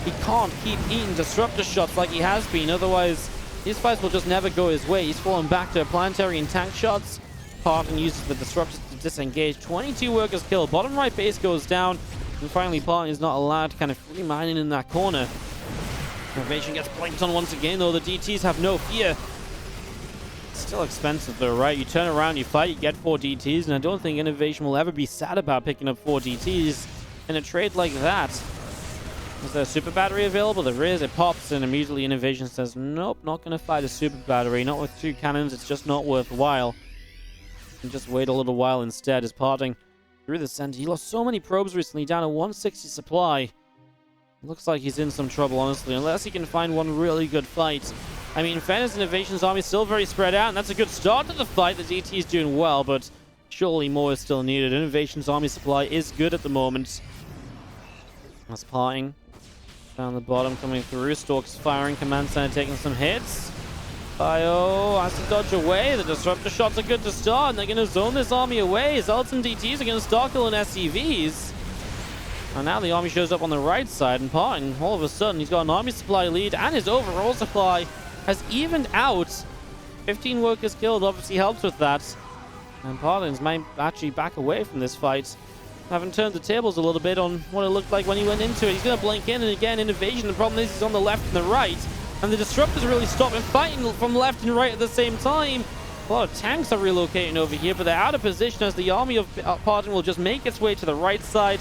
He can't keep eating Disruptor shots like he has been, otherwise these fights will just never go his way. He's fallen back to planetary and tank shots. PartinG uses the Disruptors to disengage. 22 workers killed. Bottom right base goes down. And finally, PartinG is not allowed to kind of free mining in that corner. INnoVation gets blinked on once again, though the DTs have no fear. It's still expensive, though, right? You turn around, you fight, you get 4 DTs, and I don't think INnoVation will ever be sad about picking up 4 DTs in a trade like that. Is there a super battery available? There is. It pops, and immediately INnoVation says, nope, not going to fight a super battery. Not with 2 cannons. It's just not worthwhile. And just wait a little while instead, as PartinG through the center. He lost so many probes recently, down to 160 supply. Looks like he's in some trouble, honestly, unless he can find one really good fight. I mean, in fairness, INnoVation's army is still very spread out, and that's a good start to the fight. The DT is doing well, but surely more is still needed. INnoVation's army supply is good at the moment. That's PartinG down the bottom coming through. Stork's firing, command center taking some hits. Bio has to dodge away. The disruptor shots are good to start, and they're going to zone this army away. Zealots and DTs are going to start killing SCVs. And now the army shows up on the right side, and PartinG, all of a sudden, he's got an army supply lead, and his overall supply has evened out. 15 workers killed obviously helps with that. And PartinG might actually back away from this fight, having turned the tables a little bit on what it looked like when he went into it. He's going to blink in, and again, INnoVation. The problem is he's on the left and the right, and the disruptors really stopping fighting from left and right at the same time. A lot of tanks are relocating over here, but they're out of position as the army of PartinG will just make its way to the right side.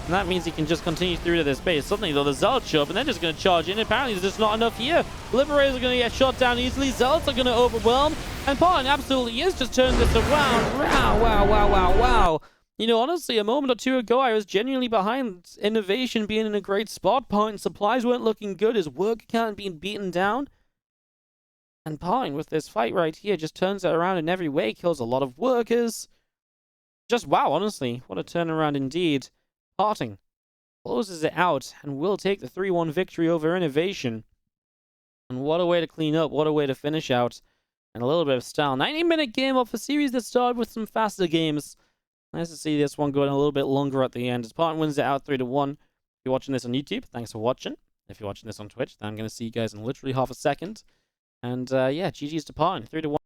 And that means he can just continue through to this base. Suddenly, though, the Zealots show up, and they're just going to charge in. Apparently, there's just not enough here. Liberators are going to get shot down easily. Zealots are going to overwhelm. And PartinG absolutely is just turning this around. Wow, wow, wow, wow, wow. You know, honestly, a moment or two ago, I was genuinely behind INnoVation being in a great spot. PartinG supplies weren't looking good. His work count being beaten down. And PartinG, with this fight right here, just turns it around in every way. Kills a lot of workers. Just wow, honestly. What a turnaround indeed. PartinG closes it out and will take the 3-1 victory over INnoVation. And what a way to clean up, what a way to finish out. And a little bit of style. 90-minute game off a series that started with some faster games. Nice to see this one going a little bit longer at the end as PartinG wins it out 3-1. If you're watching this on YouTube, thanks for watching. If you're watching this on Twitch, then I'm going to see you guys in literally half a second. And yeah, GG's to PartinG, 3-1.